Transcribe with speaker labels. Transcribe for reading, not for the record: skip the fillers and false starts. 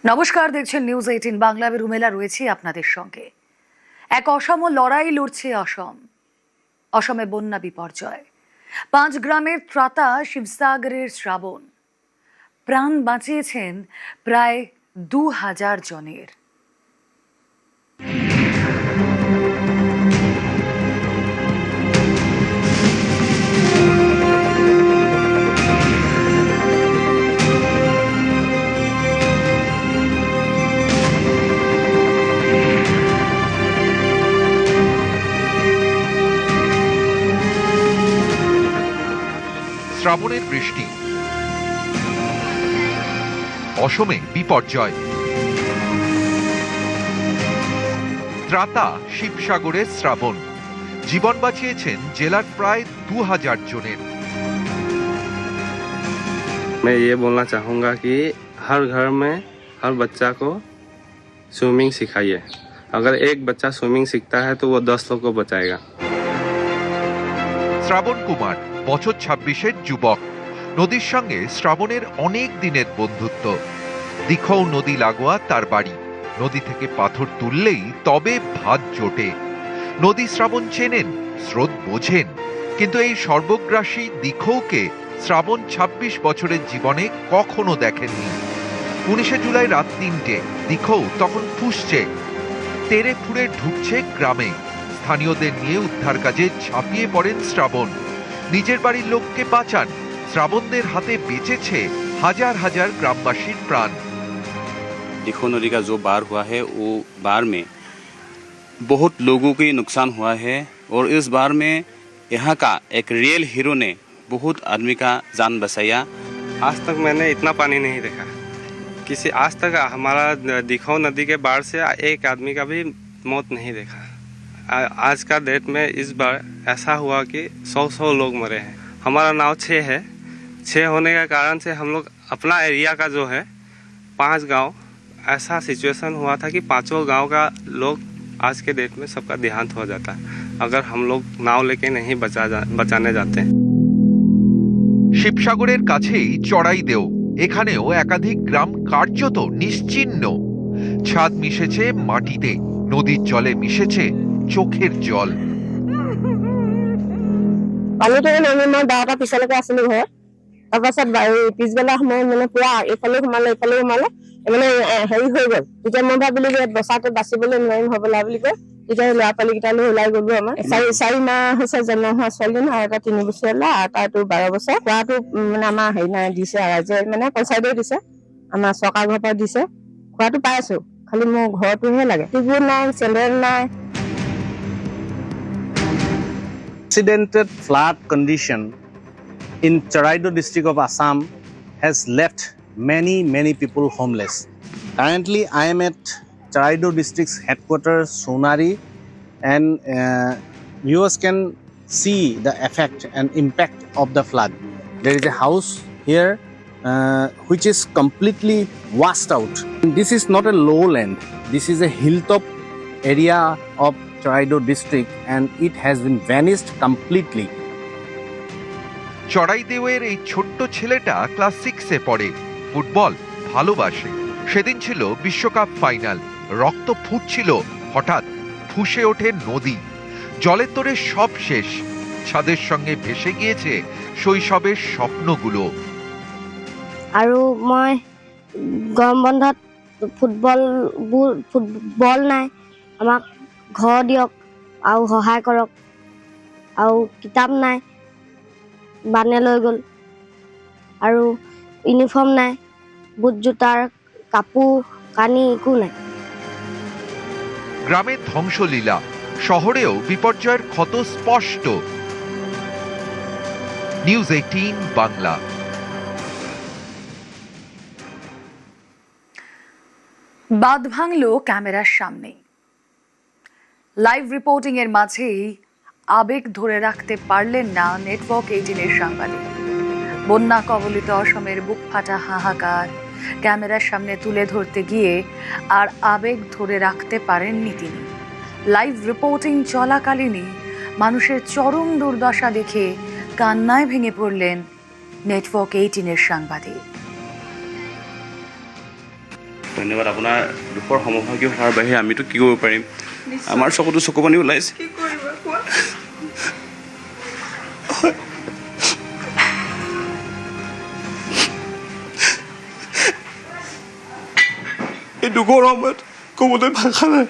Speaker 1: নমস্কার, দেখছেন নিউজ 18 বাংলা। আমি রুমেলা রয়েছি আপনাদের সঙ্গে। এক অসম লড়াই লড়ছে অসমে বন্যা বিপর্যয়। 5 গ্রামের ত্রাতা শিবসাগরের শ্রাবণ প্রাণ বাঁচিয়েছেন প্রায় 2000 জনের।
Speaker 2: শ্রাবণের বৃষ্টি, অসমে বিপর্যয়। ত্রাতা শিবসাগরের শ্রাবণ জীবন বাঁচিয়েছেন জেলার প্রায় 2000 জনের।
Speaker 3: मैं ये बोलना चाहूँगा कि हर घर में हर बच्चा को स्विमिंग सिखाइए। अगर एक बच्चा स्विमिंग सीखता है तो वो 10 लोग को बचाएगा।
Speaker 2: শ্রাবণ কুমার বছর 26-এর যুবক। নদীর সঙ্গে শ্রাবণের অনেক দিনের বন্ধুত্ব। দিখৌ নদী লাগোয়া তার বাড়ি। নদী থেকে পাথর তুললেই তবে ভাত জোটে। নদী শ্রাবণ চেনেন, স্রোত বোঝেন, কিন্তু এই সর্বগ্রাসী দিখৌকে শ্রাবণ 26 বছরের জীবনে কখনো দেখেননি। 19শে জুলাই রাত 3টে দিখৌ তখন ফুঁসছে, তেড়ে ফুঁড়ে ঢুকছে গ্রামে। স্থানীয়দের নিয়ে উদ্ধার কাজে ঝাঁপিয়ে পড়েন শ্রাবণ। নিজের বাড়ির লোককে বাঁচান। শ্রাবণদের হাতে বেঁচেছে হাজার হাজার গ্রামবাসীর প্রাণ।
Speaker 4: दिखौ नदी का जो बाढ़ हुआ है वो बाढ़ में बहुत लोगों की नुकसान हुआ है और इस बाढ़ में यहाँ का एक रियल हीरो ने बहुत आदमी का जान बचाया।
Speaker 3: आज तक मैंने इतना पानी नहीं देखा। आज तक हमारा दिखौ नदी के बाढ़ से एक आदमी का भी मौत नहीं देखा। आज का डेट में इस बार ऐसा हुआ कि 100 लोग मरे हैं। हमारा नाव 6 है। 6 होने के कारण से हम लोग अपना एरिया का जो है 5 गांव ऐसा सिचुएशन हुआ था कि 5 गांव का लोग आज के डेट में सबका देहांत हो जाता है अगर हम लोग नाव लेके नहीं बचाने जाते।
Speaker 2: শিবসাগরের কাছেই চড়াইদেও। এখানেও একাধিক গ্রাম কার্যত নিশ্চিহ্ন। ছাদ মিশেছে মাটিতে, নদীর জলে মিশেছে চোখের জল।
Speaker 5: পানীটো আমি 12টা পিছলৈকে আছিলো ঘৰত। তাৰপাছত পিছবেলা সময় মানে পুৰা এইফালেও সোমালে মানে হেৰি হৈ গ'ল। তেতিয়া মই ভাবিলো যে বচাটো বাচিবলৈ নোৱাৰিম হ'বলা বুলি কৈ তেতিয়া ল'ৰা ছোৱালীকেইটালৈ ওলাই গ'লো। আমাৰ 4 মাহ হৈছে জন্ম হোৱা ছোৱালীজনী, আৰু এটা 3 বছৰীয়া ল'ৰা, আৰু তাইটো 12 বছৰ। খোৱাটো মানে আমাৰ হেৰি নাই, দিছে ৰাইজে মানে পঞ্চায়তে দিছে, আমাৰ চৰকাৰ ঘৰৰ পৰা দিছে। খোৱাটো পাই আছো, খালি মোৰ ঘৰটোহে লাগে। টিউবৱেল নাই, চেণ্ডেল নাই।
Speaker 6: Unprecedented flood condition in Charaidao district of Assam has left many people homeless. Currently, I am at Charaidao district's headquarters, Sonari, and viewers can see the effect and impact of the flood. There is a house here which is completely washed out. This is not a lowland. This is a hilltop area of Charaidao district and it has been vanished completely.
Speaker 2: চড়াইদেওয়ের এই ছোট্ট ছেলেটা class 6-এ পড়ে, football ভালোবাসে। সেদিন ছিল বিশ্বকাপ final. রক্ত ফুটছিল, হঠাৎ ফুঁসে ওঠে নদী। জলের তোরে সব শেষ। ছাদের সঙ্গে ভেসে গিয়েছে শৈশবের স্বপ্নগুলো।
Speaker 7: আৰু মই গৰম বন্ধত ফুটবল নাই, আমাক ঘৰ দিয়ক আৰু সহায় কৰক। আৰু কিতাপ নাই, বানে লৈ গ'ল। আৰু ইউনিফৰ্ম নাই, বুট জোতাৰ কাপোৰ কানি একো নাই।
Speaker 2: গ্রামের ধ্বংসলীলা, শহরেও বিপর্যয়ের ক্ষত স্পষ্ট। নিউজ 18 বাংলা।
Speaker 1: বাঁধ ভাঙল ক্যামেরার সামনে। লাইভ রিপোর্টিং এর মাঝেই আবেগ ধরে রাখতে পারলেন না নেটওয়ার্ক 18-এর সাংবাদিক। বন্যা কবলিত অসমের বুক ফাটা হাহাকার ক্যামেরার সামনে তুলে ধরতে গিয়ে আর আবেগ ধরে রাখতে পারেননি তিনি। লাইভ রিপোর্টিং চলাকালীনই মানুষের চরম দুর্দশা দেখে কান্নায় ভেঙে পড়লেন নেটওয়ার্ক 18-এর সাংবাদিক।
Speaker 4: ধন্যবাদ। আপোনাৰ দুখৰ সমভাগী হোৱাৰ বাহিৰে আমিতো কি কৰিব পাৰিম? আমাৰ চকুতো চকু পানী ওলাইছে। এই দুখৰ সময়ত ক'বলৈ ভাষা নাই।